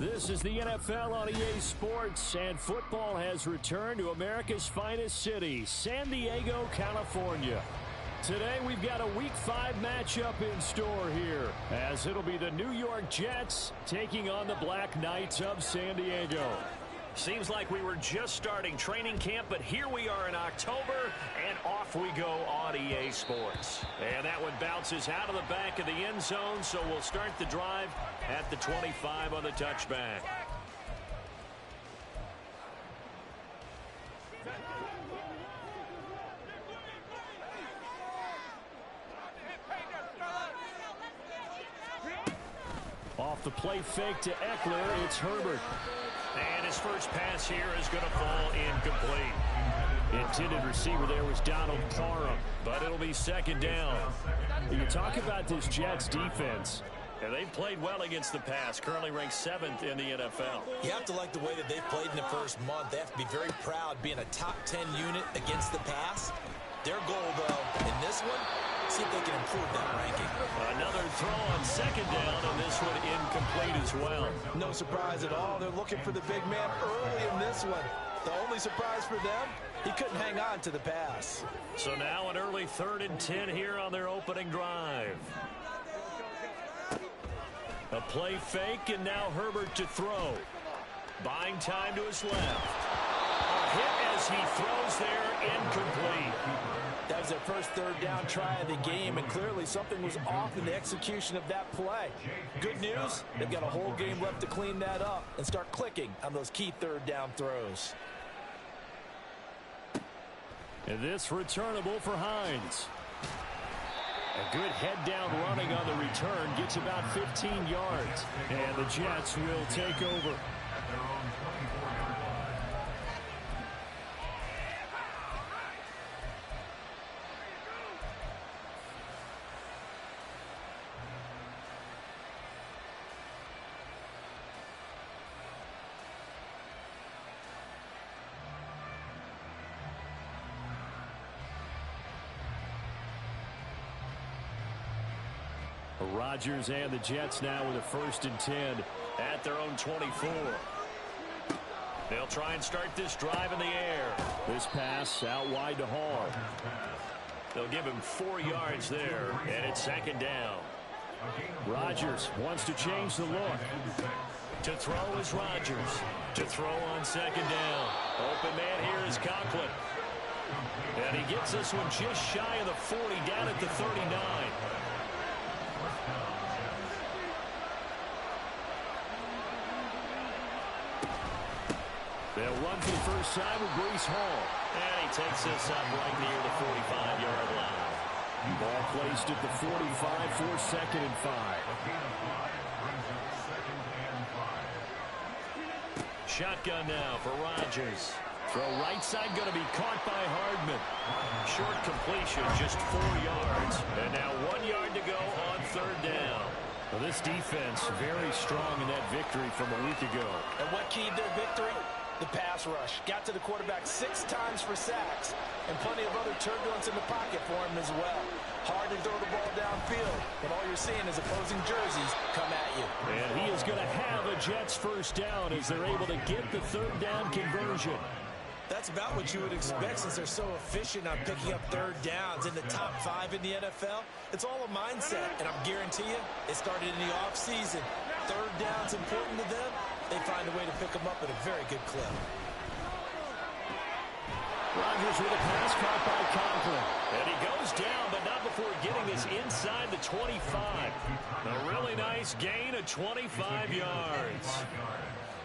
This is the NFL on EA Sports, and football has returned to America's finest city, San Diego, California. Today we've got a Week 5 matchup in store here, as it'll be the New York Jets taking on the Black Knights of San Diego. Seems like we were just starting training camp, but here we are in October, and off we go on EA Sports. And that one bounces out of the back of the end zone, so we'll start the drive at the 25 on the touchback. Off the play fake to Eckler, it's Herbert. And his first pass here is going to fall incomplete. Intended receiver there was Donald Parham, but it'll be second down. You talk about this Jets defense. And they've played well against the pass, currently ranked 7th in the NFL. You have to like the way that they've played in the first month. They have to be very proud being a top 10 unit against the pass. Their goal, though, in this one, see if they can improve that ranking. Another throw on second down, and this one incomplete as well. No surprise at all. They're looking for the big man early in this one. The only surprise for them, he couldn't hang on to the pass. So now an early 3rd and 10 here on their opening drive. A play fake, and now Herbert to throw. Buying time to his left. A hit as he throws there, incomplete. That was their first 3rd down try of the game, and clearly something was off in the execution of that play. Good news, they've got a whole game left to clean that up and start clicking on those key 3rd down throws. And this returnable for Hines. A good head-down running on the return, gets about 15 yards, and the Jets will take over. Rodgers and the Jets now with a 1st and 10 at their own 24. They'll try and start this drive in the air. This pass out wide to Hall. They'll give him 4 yards there, and it's 2nd down. Rodgers wants to change the look. To throw is Rodgers. To throw on 2nd down. Open man here is Conklin. And he gets this one just shy of the 40, down at the 39. They'll run for the first time with Breece Hall. And he takes this up right near the 45-yard line. Ball placed at the 45 for 2nd and 5. Shotgun now for Rodgers. Throw right side going to be caught by Hardman. Short completion, just 4 yards. And now 1 yard to go on 3rd down. Well, this defense very strong in that victory from a week ago. And what keyed their victory? The pass rush. Got to the quarterback 6 times for sacks, and plenty of other turbulence in the pocket for him as well. Hard to throw the ball downfield, but all you're seeing is opposing jerseys come at you. And he is going to have a Jets 1st down as they're able to get the 3rd down conversion. That's about what you would expect since they're so efficient on picking up 3rd downs in the top 5 in the NFL. It's all a mindset, and I guarantee you, it started in the offseason. 3rd down's important to them. They find a way to pick them up at a very good clip. Rodgers with a pass caught by Conklin. And he goes down, but not before getting this inside the 25. A really nice gain of 25 yards.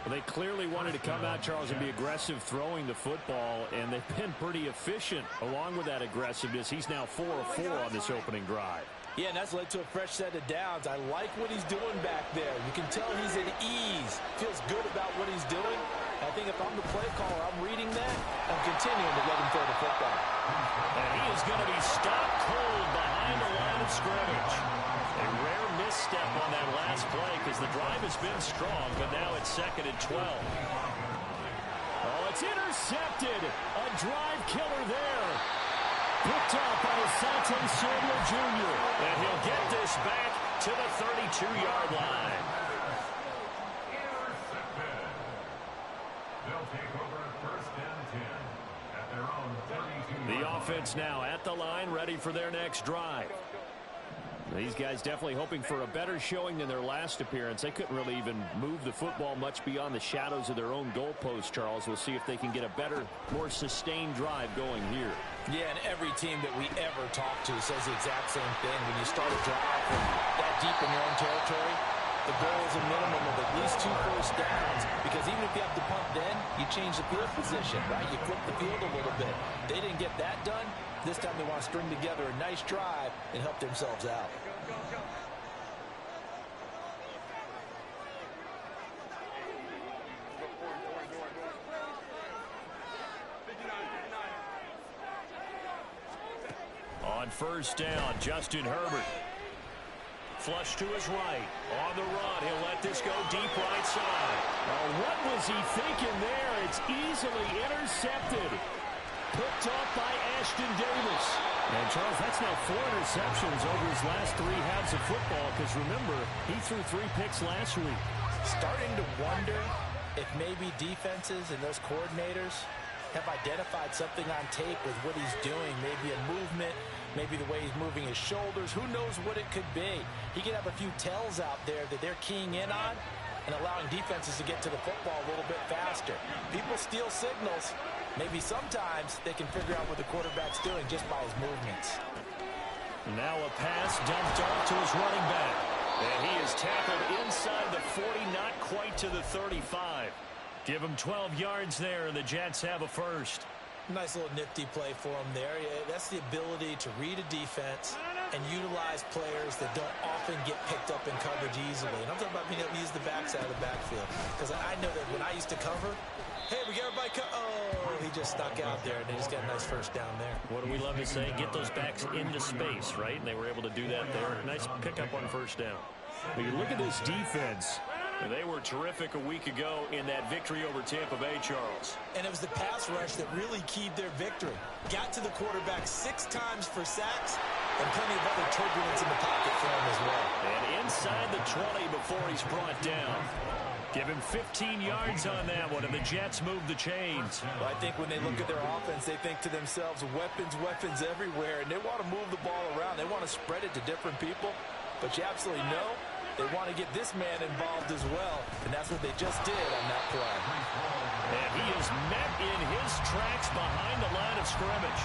Well, they clearly wanted to come out, Charles, and be aggressive throwing the football, and they've been pretty efficient along with that aggressiveness. He's now 4 of 4 on this opening drive. Yeah, and that's led to a fresh set of downs. I like what he's doing back there. You can tell he's at ease. Feels good about what he's doing. I think if I'm the play caller, I'm reading that. I'm continuing to let him throw the football. And he is going to be stopped cold behind the line of scrimmage. A rare misstep on that last play because the drive has been strong, but now it's 2nd and 12. Oh, it's intercepted. A drive killer there. Picked up by Asante Samuel Jr. And he'll get this back to the 32-yard line. The offense now at the line, ready for their next drive. These guys definitely hoping for a better showing than their last appearance. They couldn't really even move the football much beyond the shadows of their own goalpost, Charles. We'll see if they can get a better, more sustained drive going here. Yeah, and every team that we ever talk to says the exact same thing. When you start a drive from that deep in your own territory, the goal is a minimum of at least 2 first downs, because even if you have to punt then, you change the field position, right? You flip the field a little bit. They didn't get that done. This time they want to string together a nice drive and help themselves out. On first down, Justin Herbert. Flush to his right. On the run, he'll let this go deep right side. Oh, what was he thinking there? It's easily intercepted. Picked off by Ashton Davis. And, Charles, that's now 4 interceptions over his last 3 halves of football, because, remember, he threw 3 picks last week. Starting to wonder if maybe defenses and those coordinators have identified something on tape with what he's doing. Maybe a movement, maybe the way he's moving his shoulders. Who knows what it could be? He could have a few tells out there that they're keying in on and allowing defenses to get to the football a little bit faster. People steal signals. Maybe sometimes they can figure out what the quarterback's doing just by his movements. Now a pass dumped off to his running back. And he is tackled inside the 40, not quite to the 35. Give him 12 yards there, and the Jets have a first. Nice little nifty play for him there. That's the ability to read a defense and utilize players that don't often get picked up in coverage easily. And I'm talking about being able to use the backside of the backfield. Because I know that when I used to cover, hey, we got everybody oh, he just stuck out there, and they just got a nice first down there. What do we love to say? Get those backs into space, right? And they were able to do that there. Nice pickup on first down. But you look at this defense. They were terrific a week ago in that victory over Tampa Bay, Charles. And it was the pass rush that really keyed their victory. Got to the quarterback 6 times for sacks and plenty of other turbulence in the pocket for him as well. And inside the 20 before he's brought down. Give him 15 yards on that one, and the Jets move the chains. Well, I think when they look at their offense, they think to themselves, weapons everywhere, and they want to move the ball around. They want to spread it to different people, but you absolutely know they want to get this man involved as well, and that's what they just did on that play. And he is met in his tracks behind the line of scrimmage.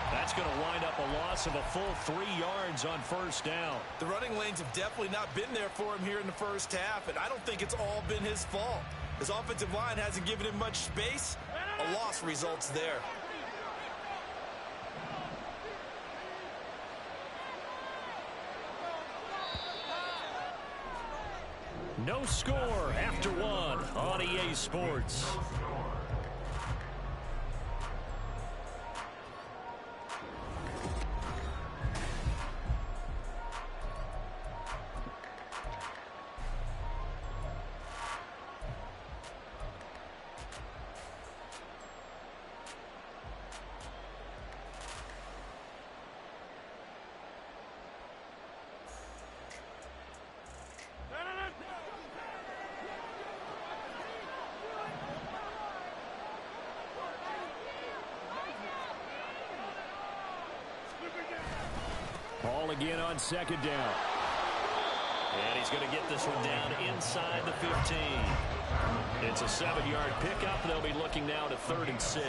That's going to wind up a loss of a full 3 yards on first down. The running lanes have definitely not been there for him here in the first half, and I don't think it's all been his fault. His offensive line hasn't given him much space. A loss results there. No score after 1 on EA Sports. Ball again on second down. And he's going to get this one down inside the 15. It's a 7-yard pickup. They'll be looking now to 3rd and 6.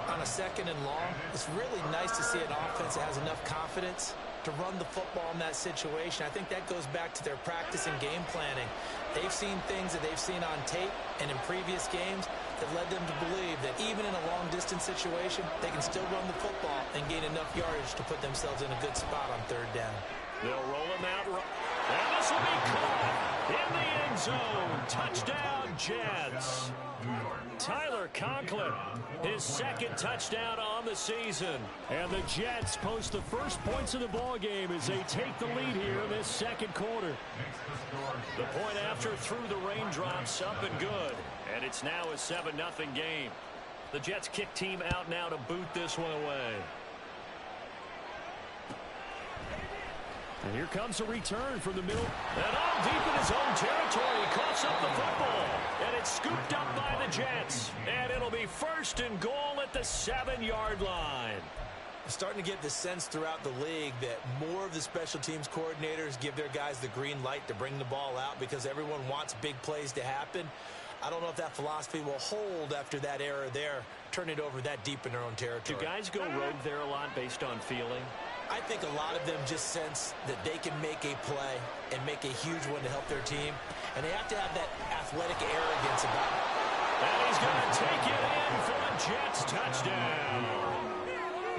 On a 2nd and long, it's really nice to see an offense that has enough confidence to run the football in that situation. I think that goes back to their practice and game planning. They've seen things that they've seen on tape and in previous games that led them to believe that even in a long-distance situation, they can still run the football and gain enough yardage to put themselves in a good spot on 3rd down. They'll roll him out. And this will be caught in the end zone. Touchdown, Jets. Tyler Conklin, his 2nd touchdown on the season. And the Jets post the first points of the ball game as they take the lead here in this 2nd quarter. The point after through the raindrops, up and good. And it's now a 7-0 game. The Jets kick team out now to boot this one away. And here comes a return from the middle. And all deep in his own territory. He coughs up the football. And it's scooped up by the Jets. And it'll be 1st and goal at the 7-yard line. I'm starting to get the sense throughout the league that more of the special teams coordinators give their guys the green light to bring the ball out because everyone wants big plays to happen. I don't know if that philosophy will hold after that error there, turn it over that deep in their own territory. Do guys go rogue there a lot based on feeling? I think a lot of them just sense that they can make a play and make a huge one to help their team, and they have to have that athletic arrogance about it. And he's going to take it in for a Jets touchdown.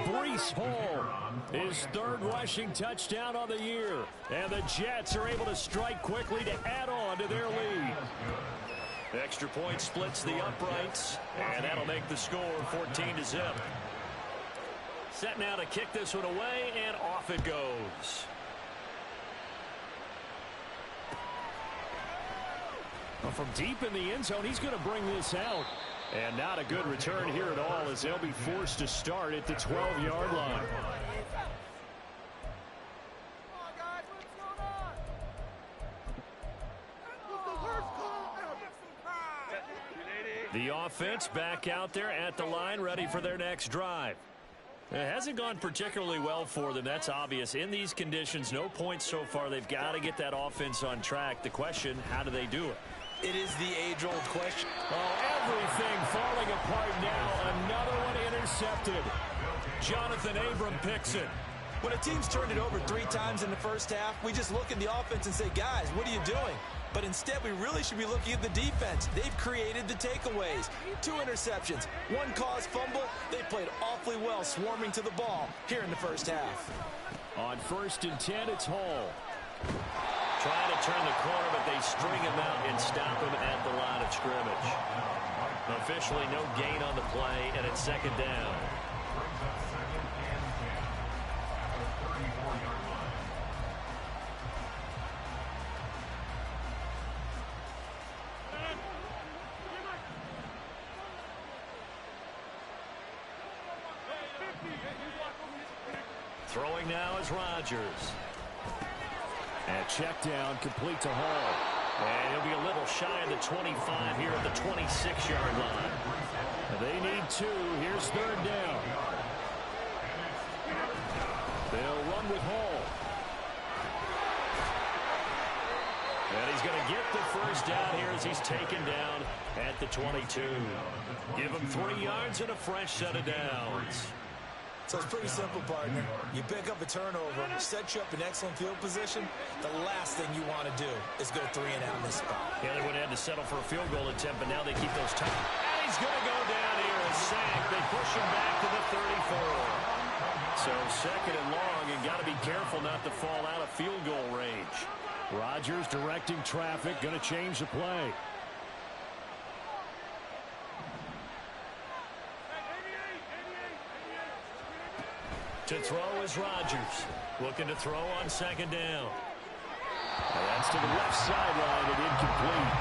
Breece Hall, his 3rd rushing touchdown on the year. And the Jets are able to strike quickly to add on to their lead. Extra point splits the uprights, and that'll make the score 14-0. Set now to kick this one away, and off it goes. Well, from deep in the end zone, he's going to bring this out. And not a good return here at all as they'll be forced to start at the 12-yard line. The offense back out there at the line, ready for their next drive. It hasn't gone particularly well for them. That's obvious. In these conditions, no points so far. They've got to get that offense on track. The question, how do they do it? It is the age-old question. Oh, everything falling apart now. Another one intercepted. Jonathan Abram picks it. When a team's turned it over 3 times in the first half, we just look at the offense and say, guys, what are you doing? But instead, we really should be looking at the defense. They've created the takeaways. 2 interceptions, 1 caused fumble. They played awfully well swarming to the ball here in the first half. On 1st and 10, it's Hall. Trying to turn the corner, but they string him out and stop him at the line of scrimmage. Officially no gain on the play, and it's 2nd down. Throwing now is Rodgers. And check down, complete to Hall. And he'll be a little shy of the 25 here at the 26-yard line. They need 2. Here's 3rd down. They'll run with Hall. And he's going to get the 1st down here as he's taken down at the 22. Give him 3 yards and a fresh set of downs. So it's pretty simple, partner. You pick up a turnover, set you up in excellent field position. The last thing you want to do is go 3 and out in this spot. Yeah, they would have had to settle for a field goal attempt, but now they keep those tight. And he's going to go down here and sack. They push him back to the 34. So 2nd and long, and got to be careful not to fall out of field goal range. Rodgers directing traffic, going to change the play. To throw is Rodgers. Looking to throw on 2nd down. And that's to the left sideline and incomplete.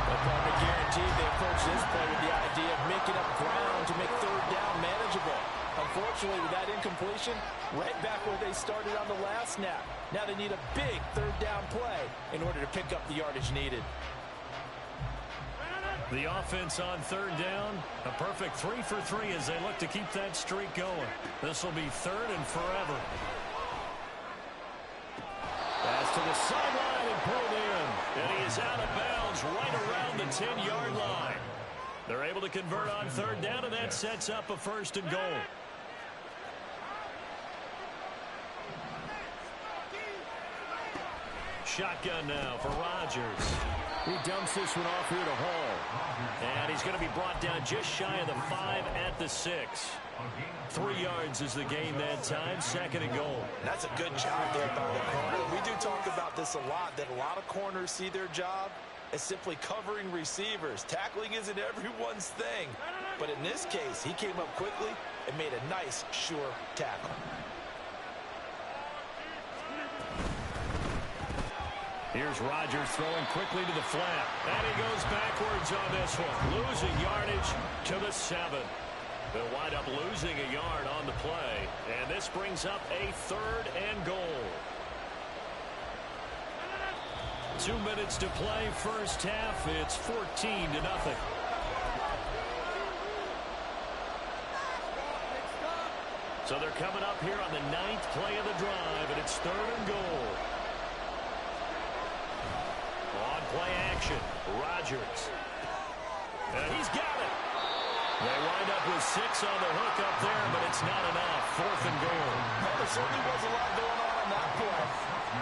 The partner guaranteed they approach this play with the idea of making up ground to make 3rd down manageable. Unfortunately, with that incompletion, right back where they started on the last snap. Now they need a big 3rd down play in order to pick up the yardage needed. The offense on 3rd down, a perfect 3 for 3 as they look to keep that streak going. This will be 3rd and forever. Pass to the sideline and pulled in. And he is out of bounds right around the 10-yard line. They're able to convert on 3rd down, and that sets up a 1st and goal. Shotgun now for Rodgers. He dumps this one off here to Hall. And he's going to be brought down just shy of the 5 at the 6. 3 yards is the gain that time, 2nd and goal. That's a good job there by the corner. We do talk about this a lot, that a lot of corners see their job as simply covering receivers. Tackling isn't everyone's thing. But in this case, he came up quickly and made a nice, sure tackle. Here's Rodgers throwing quickly to the flat. And he goes backwards on this one. Losing yardage to the 7. They'll wind up losing a yard on the play. And this brings up a 3rd and goal. 2 minutes to play first half. It's 14-0. So they're coming up here on the 9th play of the drive, and it's 3rd and goal. On play action, Rodgers. And he's got it. They wind up with 6 on the hook up there, but it's not enough. 4th and goal. Well, there certainly was a lot going on that play.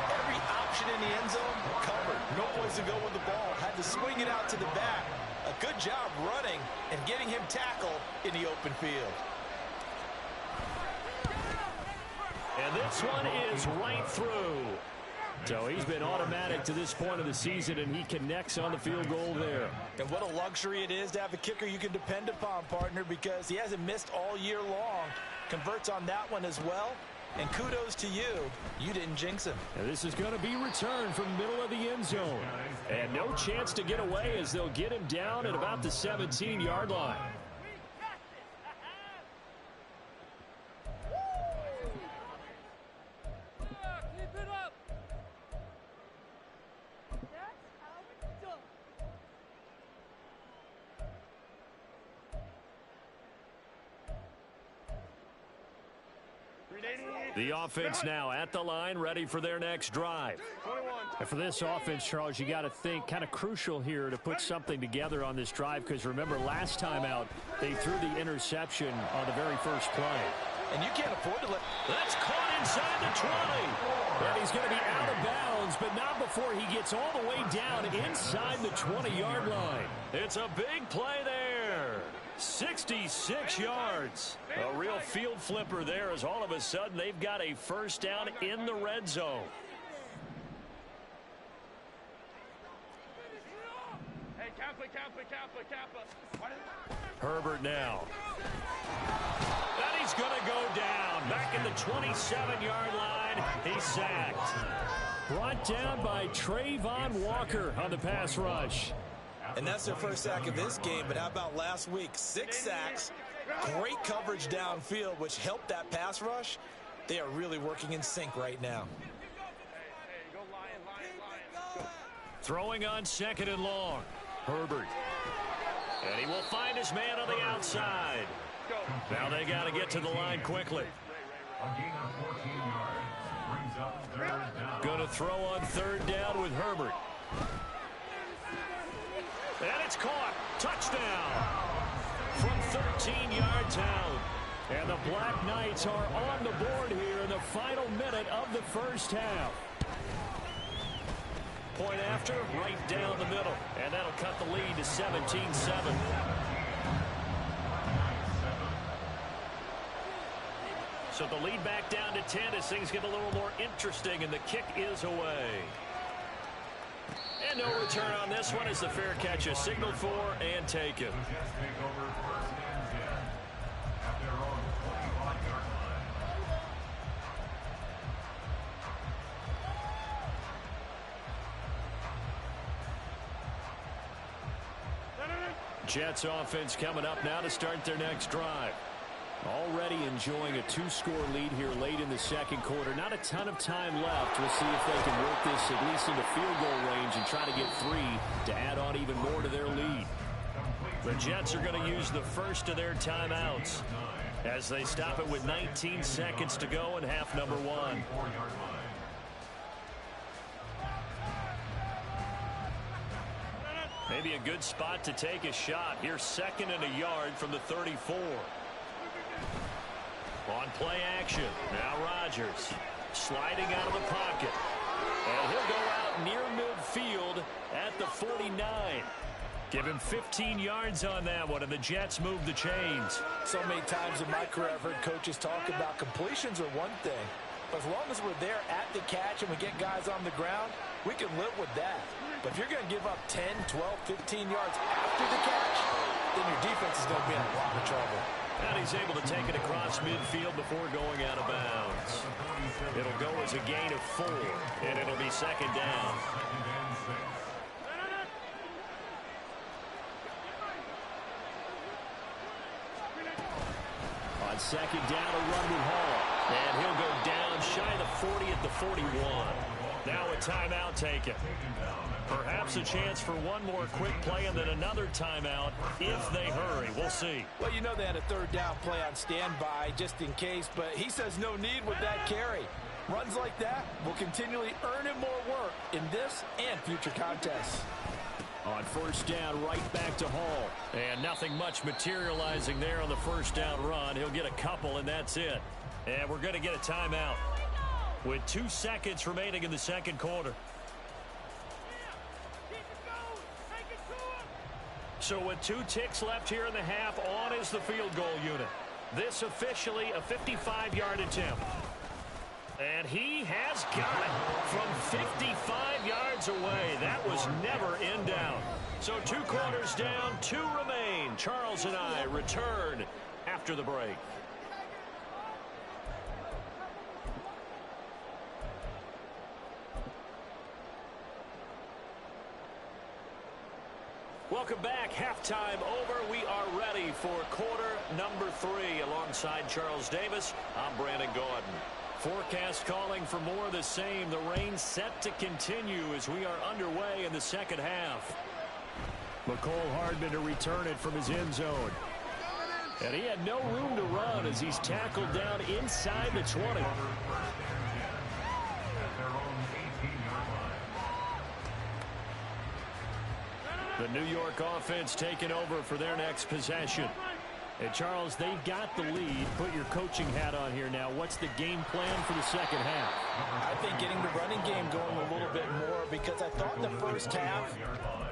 Every option in the end zone covered. No place to go with the ball. Had to swing it out to the back. A good job running and getting him tackled in the open field. And this one is right through. So he's been automatic to this point of the season, and he connects on the field goal there. And what a luxury it is to have a kicker you can depend upon, partner, because he hasn't missed all year long. Converts on that one as well. And kudos to you. You didn't jinx him. And this is going to be returned from middle of the end zone. And no chance to get away as they'll get him down at about the 17-yard line. The offense now at the line, ready for their next drive. And for this offense, Charles, you got to think kind of crucial here to put something together on this drive, because remember last time out they threw the interception on the very first play. And you can't afford to let... That's caught inside the 20. And he's going to be out of bounds, but not before he gets all the way down inside the 20-yard line. It's a big play there. 66 yards. A real field flipper there, as all of a sudden they've got a first down in the red zone. Hey, Kappa. Herbert now. And he's going to go down. Back in the 27-yard line. He's sacked. Brought down by Trayvon Walker on the pass rush. And that's their first sack of this game, but how about last week? 6 sacks, great coverage downfield, which helped that pass rush. They are really working in sync right now. Hey, go Lion. Throwing on 2nd and long. Herbert. And he will find his man on the outside. Now they got to get to the line quickly. Going to throw on 3rd down with Herbert. And it's caught. Touchdown. From 13 yards out. And the Black Knights are on the board here in the final minute of the first half. Point after, right down the middle. And that'll cut the lead to 17-7. So the lead back down to 10 as things get a little more interesting, and the kick is away. And no return on this one as the fair catch is signaled for and taken. Jets offense coming up now to start their next drive. Already enjoying a 2-score lead here late in the second quarter. Not a ton of time left. We'll see if they can work this at least into field goal range and try to get 3 to add on even more to their lead. The Jets are going to use the first of their timeouts as they stop it with 19 seconds to go in half number 1. Maybe a good spot to take a shot. Here's 2nd and a yard from the 34. On play action. Now Rodgers sliding out of the pocket. And he'll go out near midfield at the 49. Give him 15 yards on that one, and the Jets move the chains. So many times in my career I've heard coaches talk about completions are one thing. But as long as we're there at the catch and we get guys on the ground, we can live with that. But if you're going to give up 10, 12, 15 yards after the catch, then your defense is going to be in a lot of trouble. And he's able to take it across midfield before going out of bounds. It'll go as a gain of 4, and it'll be 2nd down. On 2nd down, a run with Hall. And he'll go down shy of the 40 at the 41. Now a timeout taken. Perhaps a chance for one more quick play and then another timeout if they hurry. We'll see. Well, you know they had a third down play on standby just in case, but he says no need with that carry. Runs like that will continually earn him more work in this and future contests. On first down, right back to Hall. And nothing much materializing there on the first down run. He'll get a couple, and that's it. And we're going to get a timeout with 2 seconds remaining in the second quarter. So with 2 ticks left here in the half, on is the field goal unit. This officially a 55-yard attempt. And he has got it from 55 yards away. That was never in doubt. So 2 quarters down, 2 remain. Charles and I return after the break. Welcome back. Halftime over. We are ready for quarter number 3. Alongside Charles Davis, I'm Brandon Gordon. Forecast calling for more of the same. The rain set to continue as we are underway in the second half. McCole Hardman to return it from his end zone. And he had no room to run as he's tackled down inside the 20. The New York offense taking over for their next possession. And Charles, they've got the lead. Put your coaching hat on here now. What's the game plan for the second half? I think getting the running game going a little bit more, because I thought in the first half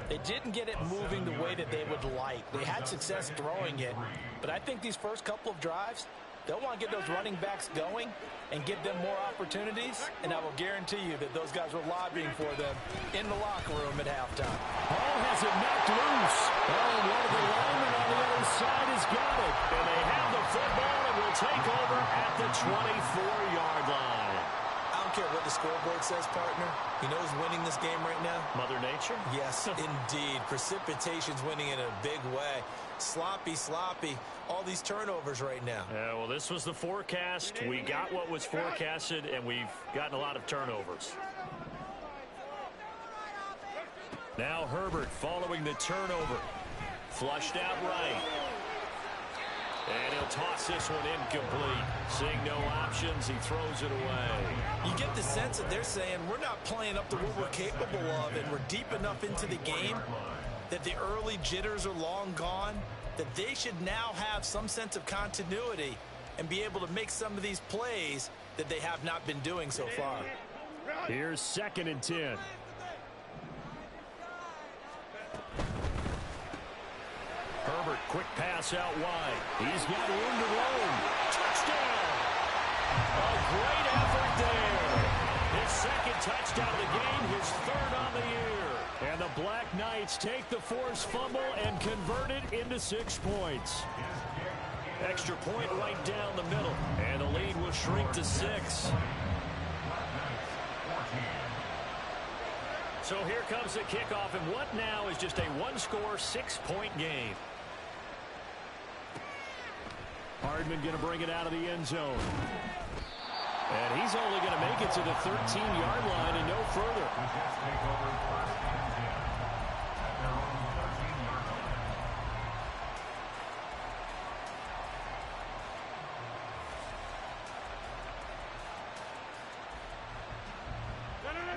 they didn't get it moving the way that they would like. They had success throwing it, but I think these first couple of drives, they'll want to get those running backs going and give them more opportunities, and I will guarantee you that those guys were lobbying for them in the locker room at halftime. Hall has it knocked loose. Oh, and one of the linemen on the other side has got it. And they have the football and will take over at the 24-yard line. I don't care what the scoreboard says, partner. You know who's winning this game right now? Mother Nature? Yes, indeed. Precipitation's winning in a big way. Sloppy, all these turnovers right now. Yeah, well, this was the forecast. We got what was forecasted, and we've gotten a lot of turnovers. Now Herbert following the turnover. Flushed out right. And he'll toss this one incomplete. Seeing no options, he throws it away. You get the sense that they're saying we're not playing up to what we're capable of, and we're deep enough into the game that the early jitters are long gone, that they should now have some sense of continuity and be able to make some of these plays that they have not been doing so far. Here's 2nd and 10. Herbert, quick pass out wide. He's got room to roam. Touchdown! A great effort there. His 2nd touchdown of the game, his 3rd on the year. And the Black Knights take the forced fumble and convert it into 6 points. Extra point right down the middle. And the lead will shrink to 6. So here comes the kickoff, and what now is just a 1-score, 6-point game. Hardman going to bring it out of the end zone. And he's only going to make it to the 13-yard line and no further.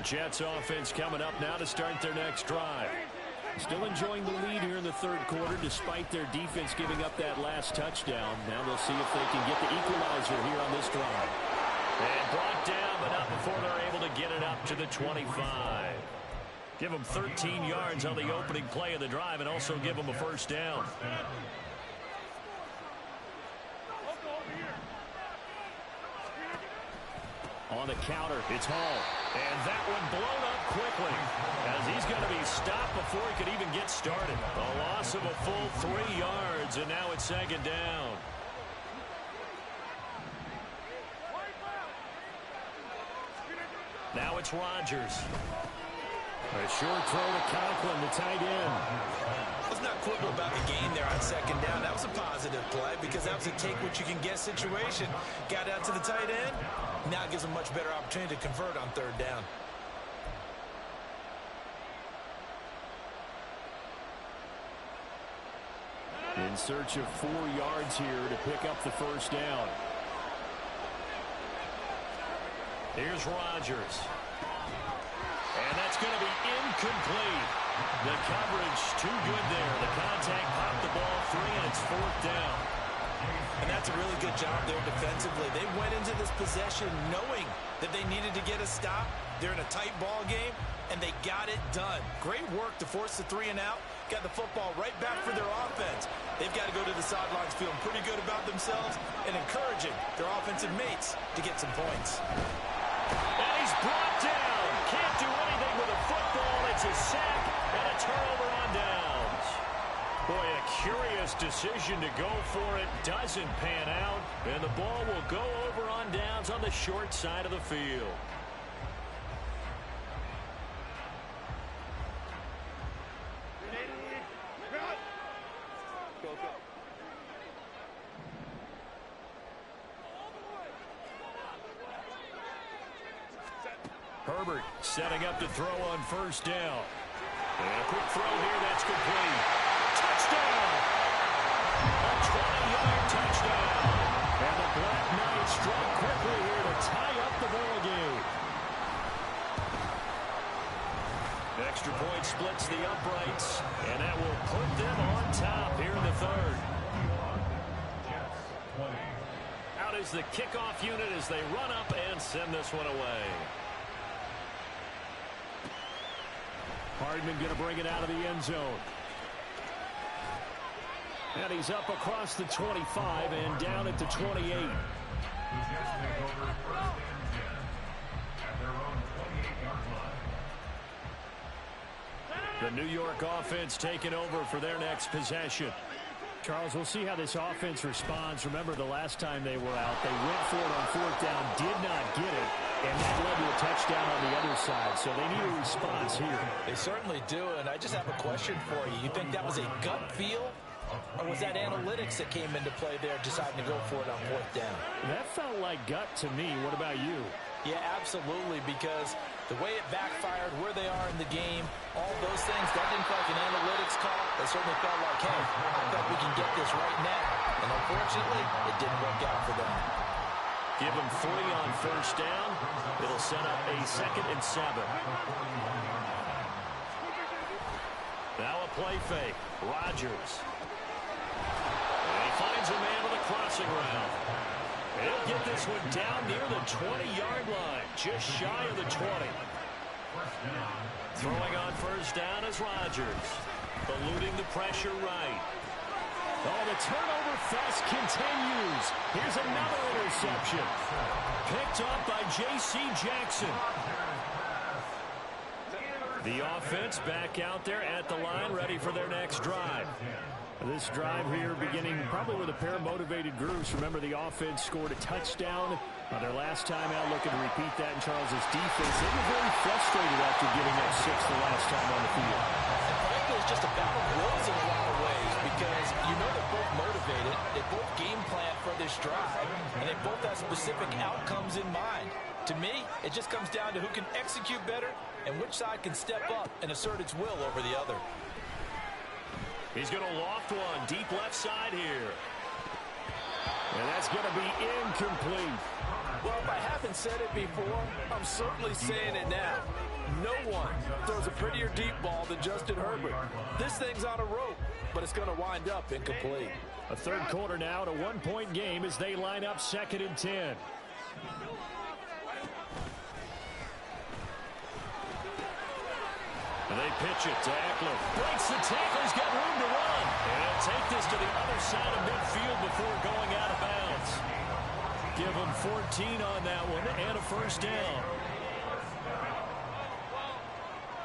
Jets offense coming up now to start their next drive. Still enjoying the lead here in the 3rd quarter despite their defense giving up that last touchdown. Now they'll see if they can get the equalizer here on this drive. And brought down, but not before they're able to get it up to the 25. Give them 13 yards on the opening play of the drive and also give them a first down. On the counter, it's Hall. And that one blown up quickly as he's going to be stopped before he could even get started. A loss of a full 3 yards, and now it's 2nd down. Now it's Rodgers. A short throw to Conklin, the tight end. Let's not quibble about the gain there on 2nd down. That was a positive play because that was a take-what-you-can-get situation. Got out to the tight end. Now gives them much better opportunity to convert on 3rd down. In search of 4 yards here to pick up the first down. Here's Rodgers. And that's going to be incomplete. The coverage too good there. The contact popped the ball free, and it's 4th down. And that's a really good job there defensively. They went into this possession knowing that they needed to get a stop. They're in a tight ball game, and they got it done. Great work to force the 3 and out. Got the football right back for their offense. They've got to go to the sidelines feeling pretty good about themselves and encouraging their offensive mates to get some points. And he's brought down. Can't do anything with a football. It's a sack and a turnover on downs. Boy, a curious decision to go for it. Doesn't pan out. And the ball will go over on downs on the short side of the field. Herbert setting up to throw on first down. And a quick throw here, that's complete. Touchdown! A 20-yard touchdown. And the Black Knights struck quickly here to tie up the ball game. Extra point splits the uprights, and that will put them on top here in the 3rd. Out is the kickoff unit as they run up and send this one away. Hardman going to bring it out of the end zone. And he's up across the 25 and down at the 28. The New York offense taking over for their next possession. Charles, we'll see how this offense responds. Remember, the last time they were out, they went for it on 4th down, did not get it, and that led to a touchdown on the other side. So they need a response here. They certainly do, and I just have a question for you. You think that was a gut feel, or was that analytics that came into play there deciding to go for it on 4th down? That felt like gut to me. What about you? Yeah, absolutely, because the way it backfired, where they are in the game, all those things, that didn't feel like an analytics call. They certainly felt like, hey, I bet we can get this right now. And unfortunately, it didn't work out for them. Give them 3 on first down. It'll set up a 2nd and 7. Now a play fake. Rodgers. And he finds a man with a crossing route. He'll get this one down near the 20-yard line, just shy of the 20. Throwing on first down is Rodgers, eluding the pressure right. Oh, the turnover fest continues. Here's another interception. Picked up by J.C. Jackson. The offense back out there at the line, ready for their next drive. This drive here beginning probably with a pair of motivated groups. Remember, the offense scored a touchdown their last time out, looking to repeat that in Charles's defense. They were very frustrated after giving up 6 the last time on the field. And frankly, it's just a battle of wills in a lot of ways because you know they're both motivated. They both game plan for this drive, and they both have specific outcomes in mind. To me, it just comes down to who can execute better and which side can step up and assert its will over the other. He's going to loft one deep left side here. And that's going to be incomplete. Well, if I haven't said it before, I'm certainly saying it now. No one throws a prettier deep ball than Justin Herbert. This thing's on a rope, but it's going to wind up incomplete. A 3rd quarter now, at a 1-point game as they line up 2nd and 10. And they pitch it to Eckler. Breaks the tackle. He's got room to run. And he'll take this to the other side of midfield before going out of bounds. Give him 14 on that one and a first down.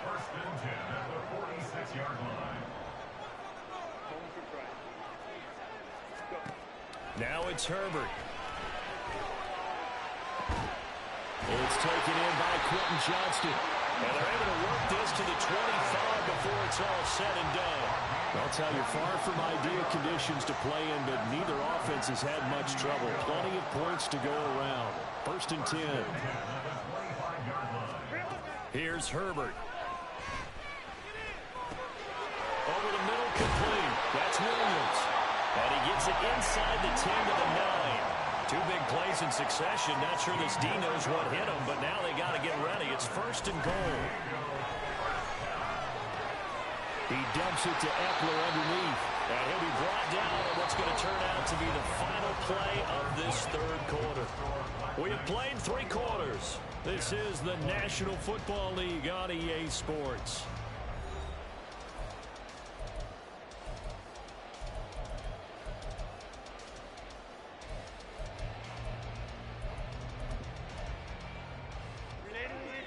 First and 10 at the 46-yard line. Now it's Herbert. It's taken in by Quentin Johnston. And they're able to work this to the 25 before it's all said and done. I'll tell you, far from ideal conditions to play in, but neither offense has had much trouble. Plenty of points to go around. First and 10. Here's Herbert. Over the middle, complete. That's Williams. gets it inside the 10 to the 9. Two big plays in succession. Not sure this D knows what hit him, but now they got to get ready. It's 1st and goal. He dumps it to Eckler underneath. And he'll be brought down on what's going to turn out to be the final play of this 3rd quarter. We have played 3 quarters. This is the National Football League on EA Sports.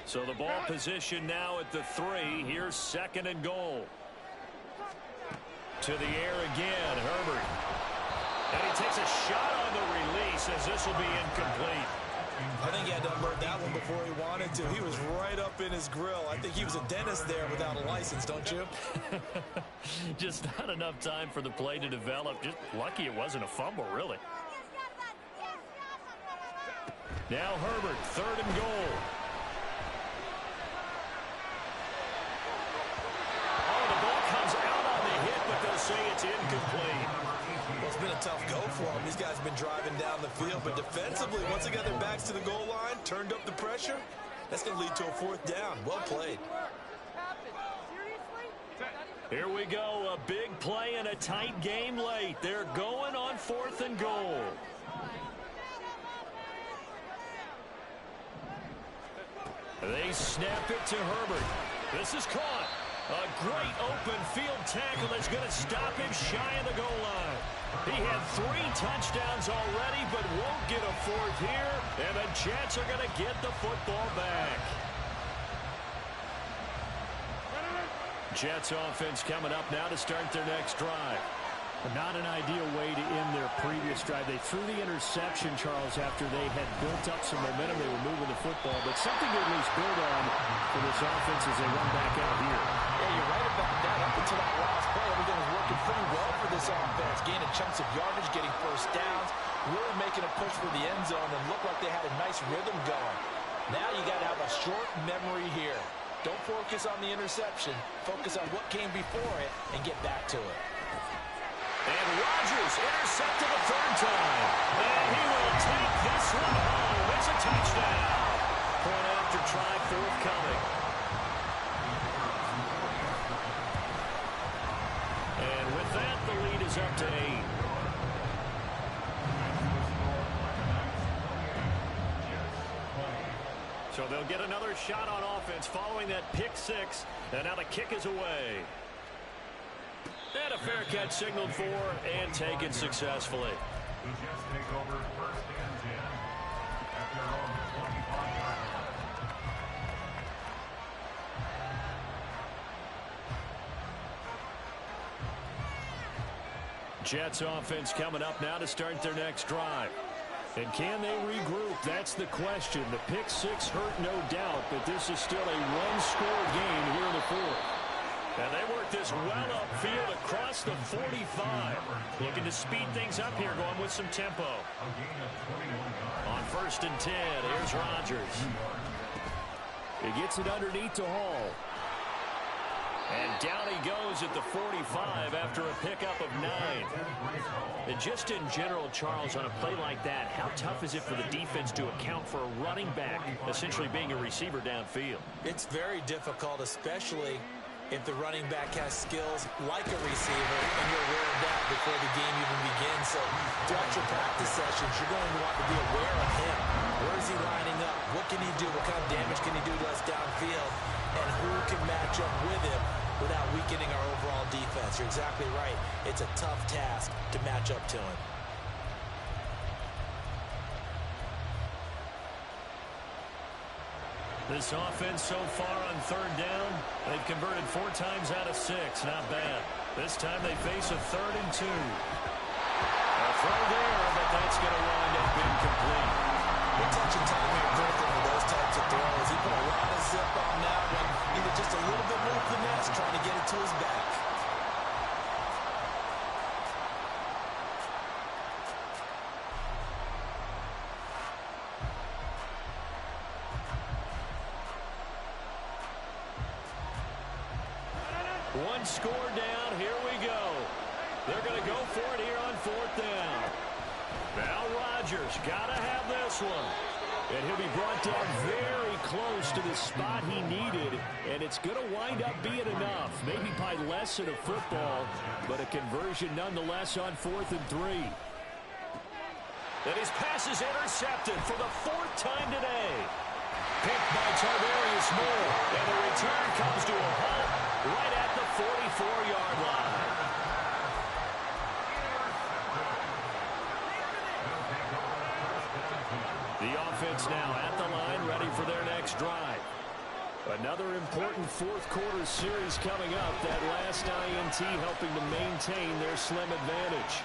So the ball position now at the 3. Here's 2nd and goal. To the air again, Herbert. And he takes a shot on the release as this will be incomplete. I think he had to avert that one before he wanted to. He was right up in his grill. I think he was a dentist there without a license, don't you? Just not enough time for the play to develop. Just lucky it wasn't a fumble, really. Now Herbert, 3rd and goal. Oh, the ball comes out on the hit, but they'll say it's incomplete. Well, it's been a tough go for them. These guys have been driving down the field, but defensively, once they got their backs to the goal line, turned up the pressure, that's going to lead to a 4th down. Well played. Here we go, a big play and a tight game late. They're going on 4th and goal. They snap it to Herbert. This is caught. A great open field tackle that's going to stop him shy of the goal line. He had 3 touchdowns already, but won't get a 4th here. And the Jets are going to get the football back. Jets offense coming up now to start their next drive. Not an ideal way to end their previous drive. They threw the interception, Charles, after they had built up some momentum. They were moving the football, but something to at least build on for this offense as they run back out here. Yeah, you're right about that. Up until that last play, everything was working pretty well for this offense. Gaining chunks of yardage, getting 1st downs, really making a push for the end zone, and looked like they had a nice rhythm going. Now you got to have a short memory here. Don't focus on the interception. Focus on what came before it and get back to it. And Rodgers intercepted a 3rd time. And he will take this one home. It's a touchdown. Point after try forthcoming. And with that, the lead is up to 8. So they'll get another shot on offense following that pick 6. And now the kick is away. And a fair catch signaled for and taken successfully. The Jets take over 1st and 10 at their own 25-yard line. Jets offense coming up now to start their next drive. And can they regroup? That's the question. The pick 6 hurt, no doubt, but this is still a one-score game here in the 4th. And they work this well upfield across the 45. Looking to speed things up here, going with some tempo. On 1st and 10, here's Rodgers. He gets it underneath to Hall. And down he goes at the 45 after a pickup of 9. And just in general, Charles, on a play like that, how tough is it for the defense to account for a running back essentially being a receiver downfield? It's very difficult, especially if the running back has skills like a receiver, and you're aware of that before the game even begins. So throughout your practice sessions, you're going to want to be aware of him. Where is he lining up? What can he do? What kind of damage can he do to us downfield? And who can match up with him without weakening our overall defense? You're exactly right. It's a tough task to match up to him. This offense so far on 3rd down, they've converted 4 times out of 6. Not bad. This time they face a 3rd and 2. A throw there, but that's going to wind up incomplete. The touch and time are critical for those types of throws. He put a lot of zip on that one. Either just a little bit more finesse trying to get it to his back. One score down. Here we go. They're going to go for it here on 4th down. Rodgers got to have this one. And he'll be brought down very close to the spot he needed, and it's going to wind up being enough. Maybe by less than a football, but a conversion nonetheless on 4th and 3. And his pass is intercepted for the 4th time today. Picked by Tarvarius Moore, and the return comes to a halt right at the 44-yard line. The offense now at the line, ready for their next drive. Another important fourth quarter series coming up. That last INT helping to maintain their slim advantage.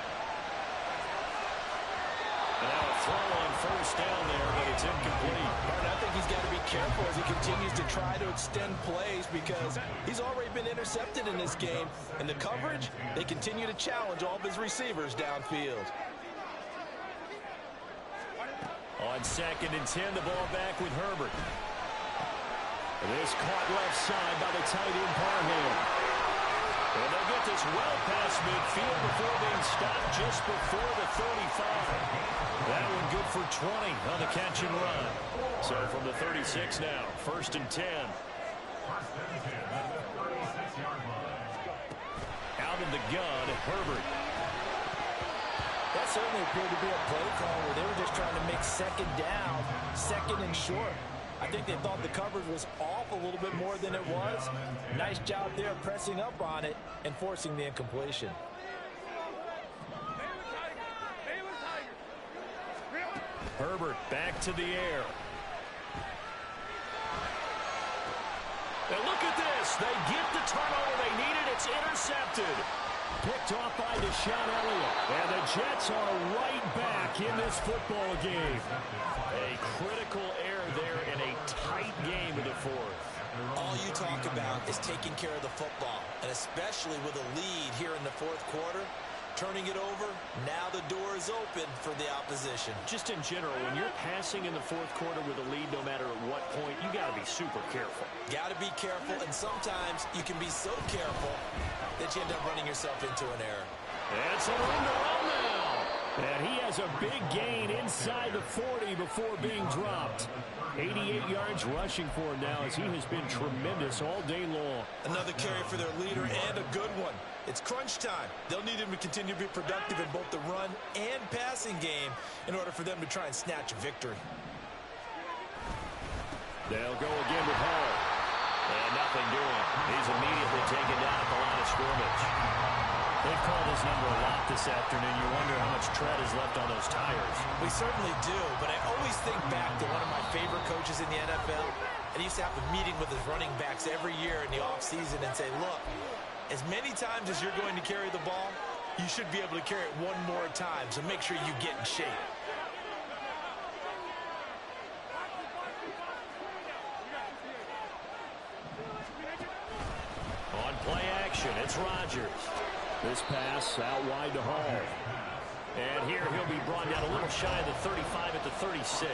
And now a throw on 1st down there, but it's incomplete. I think he's got to be careful as he continues to try to extend plays because he's already been intercepted in this game. And the coverage, they continue to challenge all of his receivers downfield. On 2nd and 10, the ball back with Herbert. This caught left side by the tight end Parham. And they'll get this well past midfield before being stopped just before the 35. That one good for 20 on the catch and run. So from the 36 now, 1st and 10. Out of the gun, Herbert. That certainly appeared to be a play call where they were just trying to make 2nd down, 2nd and short. I think they thought the coverage was off a little bit more than it was. Nice job there pressing up on it and forcing the incompletion. Herbert back to the air. And look at this. They get the turnover they needed. It's intercepted. Picked off by Deshaun Elliott. And the Jets are right back in this football game. A critical error there in a tight game in the 4th. All you talk about is taking care of the football, and especially with a lead here in the 4th quarter. Turning it over, now the door is open for the opposition. Just in general, when you're passing in the 4th quarter with a lead, no matter at what point, you got to be super careful. Got to be careful, and sometimes you can be so careful that you end up running yourself into an error. That's a run to run now. And he has a big gain inside the 40 before being dropped. 88 yards rushing for him now as he has been tremendous all day long. Another carry for their leader and a good one. It's crunch time. They'll need him to continue to be productive in both the run and passing game in order for them to try and snatch a victory. They'll go again with Hall. And nothing doing. He's immediately taken down at the line of scrimmage. They've called his number a lot this afternoon. You wonder how much tread is left on those tires. We certainly do, but I always think back to one of my favorite coaches in the NFL. And he used to have a meeting with his running backs every year in the offseason and say, look, as many times as you're going to carry the ball, you should be able to carry it one more time, so make sure you get in shape. On play action, it's Rodgers. This pass out wide to Hall. And here he'll be brought down a little shy of the 35 at the 36.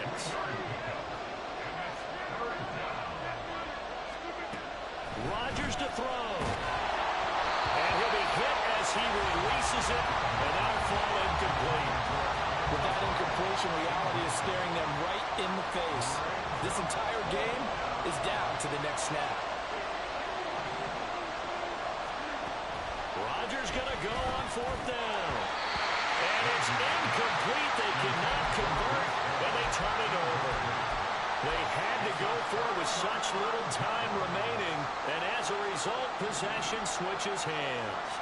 Rodgers to throw. And he'll be hit as he releases it, and that'll fall incomplete. With that incompletion, reality is staring them right in the face. This entire game is down to the next snap. Rodgers going to go on 4th down. And it's incomplete. They cannot convert, and they turn it over. They had to go for it with such little time remaining, and as a result, possession switches hands.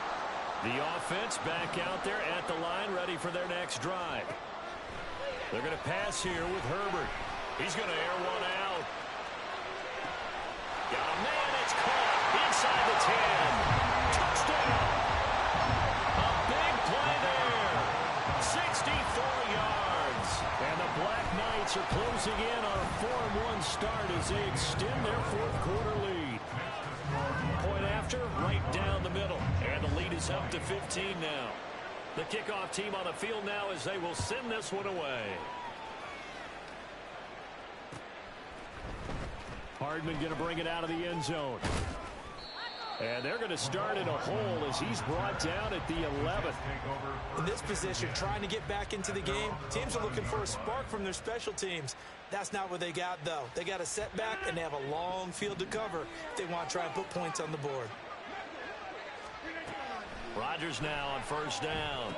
The offense back out there at the line, ready for their next drive. They're going to pass here with Herbert. He's going to air one out. Got a man, it's caught inside the 10. Touchdown. A big play there. 64 yards. And the Black Knights are closing in on a 4-1 start as they extend their 4th quarter lead. Point after, right down the middle. And the lead is up to 15 now. The kickoff team on the field now as they will send this one away. Hardman going to bring it out of the end zone. And they're going to start in a hole as he's brought down at the 11th. In this position, trying to get back into the game, teams are looking for a spark from their special teams. That's not what they got, though. They got a setback, and they have a long field to cover if they want to try and put points on the board. Rodgers now on first down.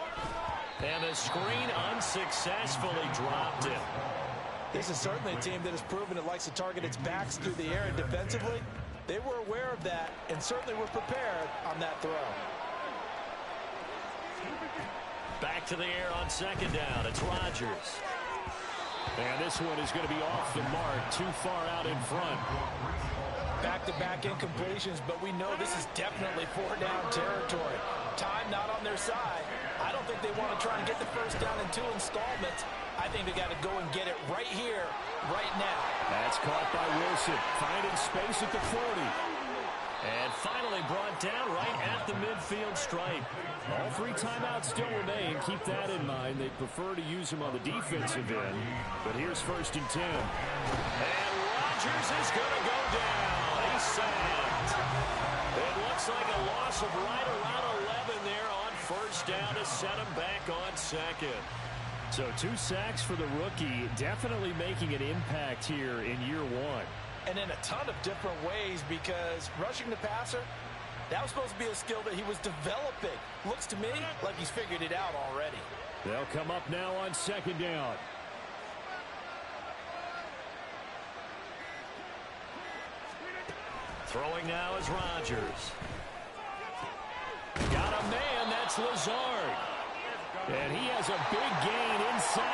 And the screen unsuccessfully dropped it. This is certainly a team that has proven it likes to target its backs through the air, and defensively, they were aware of that and certainly were prepared on that throw. Back to the air on second down. It's Rodgers. And this one is going to be off the mark, too far out in front. Back-to-back incompletions, but we know this is definitely four-down territory. Time not on their side. I don't think they want to try and get the first down in 2 installments. I think they got to go and get it right here, right now. That's caught by Wilson, finding space at the 40. And finally brought down right at the midfield stripe. All 3 timeouts still remain. Keep that in mind. They prefer to use him on the defensive end. But here's first and 10. And Rodgers is going to go down. He's sacked. It looks like a loss of right around 11 there on first down to set him back on second. So 2 sacks for the rookie, definitely making an impact here in year 1. And in a ton of different ways, because rushing the passer, that was supposed to be a skill that he was developing. Looks to me like he's figured it out already. They'll come up now on second down. Throwing now is Rodgers. Got a man, that's Lazard. And he has a big gain inside.